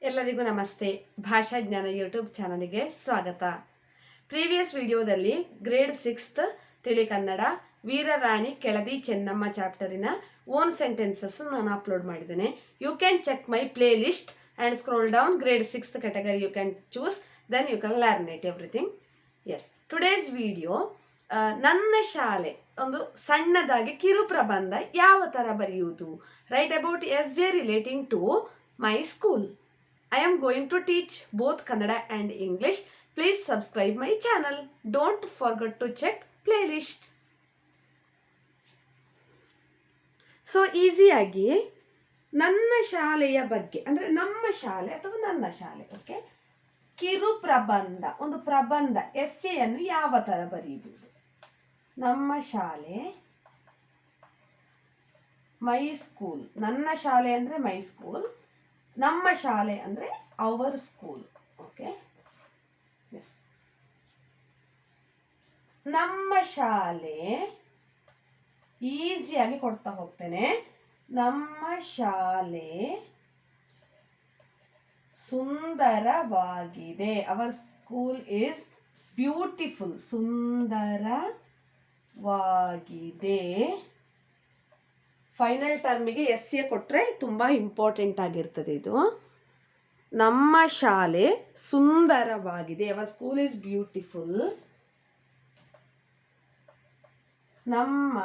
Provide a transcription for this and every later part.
ಎಲ್ಲರಿಗೂ ನಮಸ್ತೆ. ಭಾಷಾ ಜ್ಞಾನ ಯೂಟ್ಯೂಬ್ ಚಾನಲ್ಗೆ ಸ್ವಾಗತ. ಪ್ರೀವಿಯಸ್ ವಿಡಿಯೋದಲ್ಲಿ ಗ್ರೇಡ್ 6th ತಿಳಿ ಕನ್ನಡ ವೀರರಾಣಿ ಕೆಳದಿ ಚೆನ್ನಮ್ಮ ಚಾಪ್ಟರಿನ ಓನ್ ಸೆಂಟೆನ್ಸಸ್ ನಾನು ಅಪ್ಲೋಡ್ ಮಾಡಿದ್ದೇನೆ. You can check my playlist and scroll down grade 6th category you can choose, then you can learn it everything. Yes, today's video ನನ್ನ ಶಾಲೆ ಒಂದು ಸಣ್ಣದಾಗಿ ಕಿರು ಪ್ರಬಂಧ ಯಾವ ಥರ ಬರೆಯುವುದು, write about essay relating to my school. I am going to teach both Kannada and English. Please subscribe my channel. Don't forget to check playlist. So ಈಸಿಯಾಗಿ ನನ್ನ ಶಾಲೆಯ ಬಗ್ಗೆ ಅಂದರೆ ನಮ್ಮ ಶಾಲೆ ಅಥವಾ ನನ್ನ ಶಾಲೆ, ಓಕೆ, ಕಿರು ಪ್ರಬಂಧ, ಒಂದು ಪ್ರಬಂಧ ಎಸ್ಸೆಯನ್ನು ಯಾವ ಥರ ಬರೆಯುವುದು. ನಮ್ಮ ಶಾಲೆ, ಮೈ ಸ್ಕೂಲ್. ನನ್ನ ಶಾಲೆ ಅಂದರೆ ಮೈ ಸ್ಕೂಲ್, ನಮ್ಮ ಶಾಲೆ ಅಂದರೆ ಅವರ್ ಸ್ಕೂಲ್. Okay, S. ನಮ್ಮ ಶಾಲೆ ಈಸಿಯಾಗಿ ಕೊಡ್ತಾ ಹೋಗ್ತೇನೆ. ನಮ್ಮ ಶಾಲೆ ಸುಂದರವಾಗಿದೆ. Our school is beautiful. ಸುಂದರವಾಗಿದೆ. ಫೈನಲ್ ಟರ್ಮಿಗೆ ಎಸ್ಸೆ ಕೊಟ್ಟರೆ ತುಂಬ ಇಂಪಾರ್ಟೆಂಟ್ ಆಗಿರ್ತದೆ ಇದು. ನಮ್ಮ ಶಾಲೆ ಸುಂದರವಾಗಿದೆ. Our school is beautiful. ನಮ್ಮ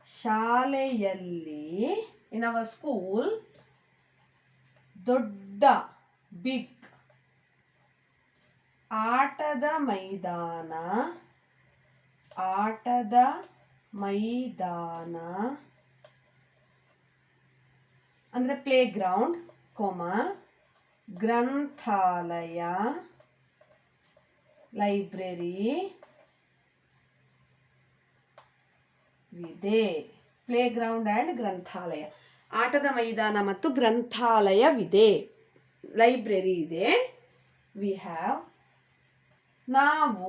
ಶಾಲೆಯಲ್ಲಿ, ಇನ್ ಅವರ್ ಸ್ಕೂಲ್, ದೊಡ್ಡ ಬಿಗ್ ಆಟದ ಮೈದಾನ ಅಂದರೆ ಪ್ಲೇ ಗ್ರೌಂಡ್, ಗ್ರಂಥಾಲಯ, ಲೈಬ್ರರಿ ವಿದೆ. ಪ್ಲೇ ಗ್ರೌಂಡ್ ಆ್ಯಂಡ್ ಗ್ರಂಥಾಲಯ, ಆಟದ ಮೈದಾನ ಮತ್ತು ಗ್ರಂಥಾಲಯವಿದೆ, ಲೈಬ್ರರಿ ಇದೆ. ವಿ ಹ್ಯಾವ್, ನಾವು,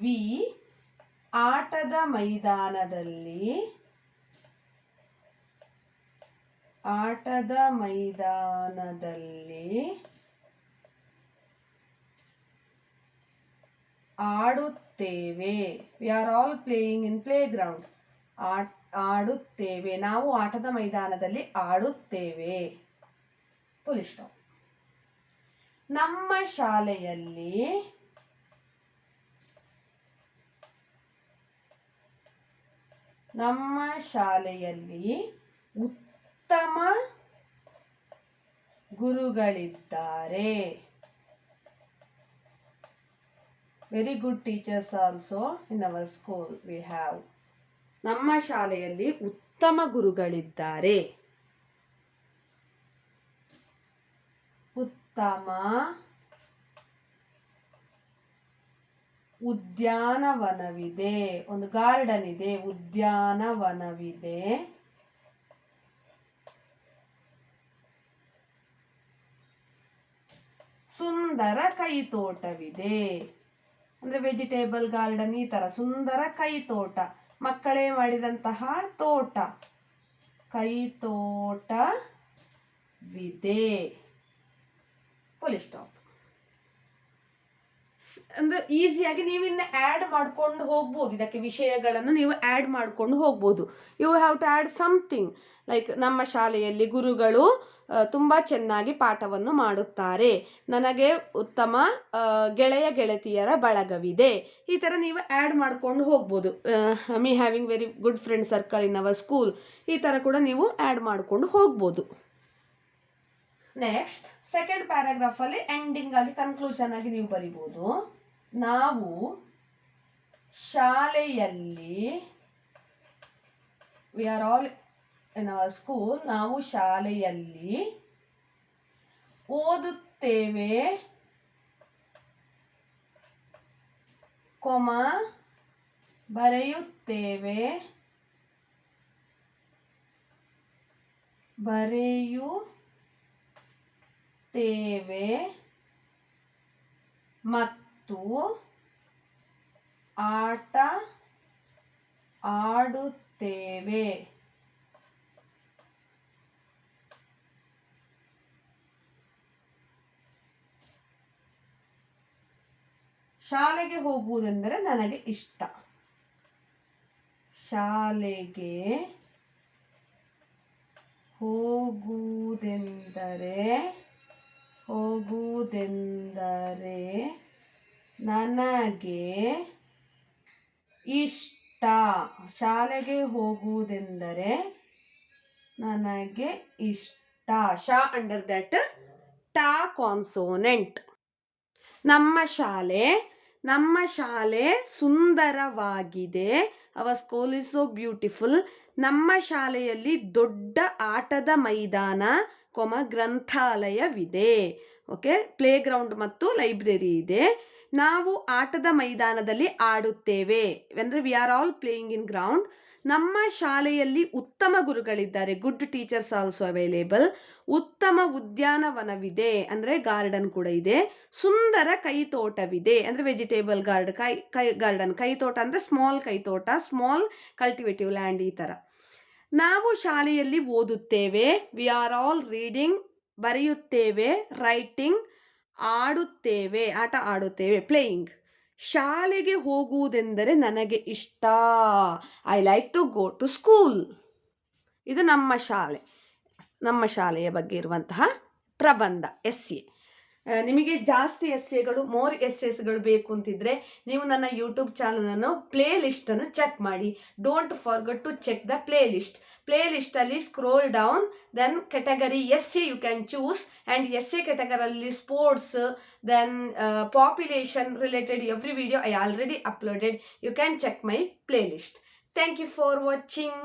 ವಿ, ಆಟದ ಮೈದಾನದಲ್ಲಿ ಆಡುತ್ತೇವೆ. We are all playing in playground. ಆಡುತ್ತೇವೆ, ನಾವು ಆಟದ ಮೈದಾನದಲ್ಲಿ ಆಡುತ್ತೇವೆ. Full stop. ನಮ್ಮ ಶಾಲೆಯಲ್ಲಿ ಉತ್ತಮ ಗುರುಗಳಿದ್ದಾರೆ. Very good teachers also in our school we have. ನಮ್ಮ ಶಾಲೆಯಲ್ಲಿ ಉತ್ತಮ ಗುರುಗಳಿದ್ದಾರೆ. ಉತ್ತಮ ಉದ್ಯಾನವನವಿದೆ. ಒಂದು ಗಾರ್ಡನ್ ಇದೆ, ಉದ್ಯಾನವನವಿದೆ. ಸುಂದರ ಕೈತೋಟವಿದೆ. ಅಂದರೆ ವೆಜಿಟೇಬಲ್ ಗಾರ್ಡನ್, ಈ ಥರ ಸುಂದರ ಕೈತೋಟ, ಮಕ್ಕಳೇ ಮಾಡಿದಂತಹ ತೋಟ, ಕೈತೋಟವಿದೆ. Full stop. ಅಂದರೆ ಈಸಿಯಾಗಿ ನೀವು ಇನ್ನು ಆ್ಯಡ್ ಮಾಡ್ಕೊಂಡು ಹೋಗ್ಬೋದು. ಇದಕ್ಕೆ ವಿಷಯಗಳನ್ನು ನೀವು ಆ್ಯಡ್ ಮಾಡ್ಕೊಂಡು ಹೋಗ್ಬೋದು. You have to add something like, ನಮ್ಮ ಶಾಲೆಯಲ್ಲಿ ಗುರುಗಳು ತುಂಬ ಚೆನ್ನಾಗಿ ಪಾಠವನ್ನು ಮಾಡುತ್ತಾರೆ. ನನಗೆ ಉತ್ತಮ ಗೆಳೆಯ ಗೆಳತಿಯರ ಬಳಗವಿದೆ. ಈ ಥರ ನೀವು ಆ್ಯಡ್ ಮಾಡ್ಕೊಂಡು ಹೋಗ್ಬೋದು. Me having very good friend circle in our school, ಈ ಥರ ಕೂಡ ನೀವು ಆ್ಯಡ್ ಮಾಡ್ಕೊಂಡು ಹೋಗ್ಬೋದು. ನೆಕ್ಸ್ಟ್ ಸೆಕೆಂಡ್ ಪ್ಯಾರಾಗ್ರಾಫಲ್ಲಿ ಎಂಡಿಂಗ್ ಆಗಿ, ಕನ್ಕ್ಲೂಷನ್ ಆಗಿ ನೀವು ಬರಿಬೋದು. ನಾವು ಶಾಲೆಯಲ್ಲಿ, V are all in our school, ನಾವು ಶಾಲೆಯಲ್ಲಿ ಓದುತ್ತೇವೆ, ಬರೆಯುತ್ತೇವೆ ಮತ್ತು ಆಟ ಆಡುತ್ತೇವೆ. ಶಾಲೆಗೆ ಹೋಗುವುದೆಂದರೆ ನನಗೆ ಇಷ್ಟ. ಶಾಲೆಗೆ ಹೋಗುವುದೆಂದರೆ ನನಗೆ ಇಷ್ಟ. ಶಾಲೆಗೆ ಹೋಗುವುದೆಂದರೆ ನನಗೆ ಇಷ್ಟ. ಶ ಅಂಡರ್ ದಟ್ ಟ ಕಾನ್ಸೋನೆಂಟ್. ನಮ್ಮ ಶಾಲೆ ಸುಂದರವಾಗಿದೆ. Our school is so beautiful. ನಮ್ಮ ಶಾಲೆಯಲ್ಲಿ ದೊಡ್ಡ ಆಟದ ಮೈದಾನ, ಗ್ರಂಥಾಲಯವಿದೆ. ಓಕೆ, ಪ್ಲೇ ಗ್ರೌಂಡ್ ಮತ್ತು ಲೈಬ್ರರಿ ಇದೆ. ನಾವು ಆಟದ ಮೈದಾನದಲ್ಲಿ ಆಡುತ್ತೇವೆ ಅಂದರೆ V are all playing in ground. ನಮ್ಮ ಶಾಲೆಯಲ್ಲಿ ಉತ್ತಮ ಗುರುಗಳಿದ್ದಾರೆ, ಗುಡ್ ಟೀಚರ್ಸ್ ಆಲ್ಸೋ ಅವೈಲೇಬಲ್. ಉತ್ತಮ ಉದ್ಯಾನವನವಿದೆ ಅಂದರೆ ಗಾರ್ಡನ್ ಕೂಡ ಇದೆ. ಸುಂದರ ಕೈತೋಟವಿದೆ ಅಂದರೆ ವೆಜಿಟೇಬಲ್ ಗಾರ್ಡನ್. ಕೈತೋಟ ಅಂದರೆ ಸ್ಮಾಲ್ ಕೈತೋಟ, ಸ್ಮಾಲ್ ಕಲ್ಟಿವೇಟಿವ್ ಲ್ಯಾಂಡ್, ಈ ಥರ. ನಾವು ಶಾಲೆಯಲ್ಲಿ ಓದುತ್ತೇವೆ, ವಿ ಆರ್ ಆಲ್ ರೀಡಿಂಗ್. ಬರೆಯುತ್ತೇವೆ, ರೈಟಿಂಗ್. ಆಡುತ್ತೇವೆ, ಆಟ ಆಡುತ್ತೇವೆ, ಪ್ಲೇಯಿಂಗ್. ಶಾಲೆಗೆ ಹೋಗುವುದೆಂದರೆ ನನಗೆ ಇಷ್ಟ. I like to go to school. ಇದು ನಮ್ಮ ಶಾಲೆಯ ಬಗ್ಗೆ ಇರುವಂತಹ ಪ್ರಬಂಧ, ಎಸ್ಸೆ. ನಿಮಗೆ ಜಾಸ್ತಿ ಎಸ್ಸೆಗಳು, ಮೋರ್ ಎಸ್ಸೆಸ್ಗಳು ಬೇಕು ಅಂತಿದ್ರೆ ನೀವು ನನ್ನ ಯೂಟ್ಯೂಬ್ ಚಾನಲನ್ನು ಪ್ಲೇ ಲಿಸ್ಟನ್ನು ಚೆಕ್ ಮಾಡಿ. Don't forget to check the playlist. ಪ್ಲೇ ಲಿಸ್ಟಲ್ಲಿ scroll down, then category essay you can choose. And essay ಕೆಟಗರಲ್ಲಿ sports, then population related every video I already uploaded. You can check my playlist. Thank you for watching.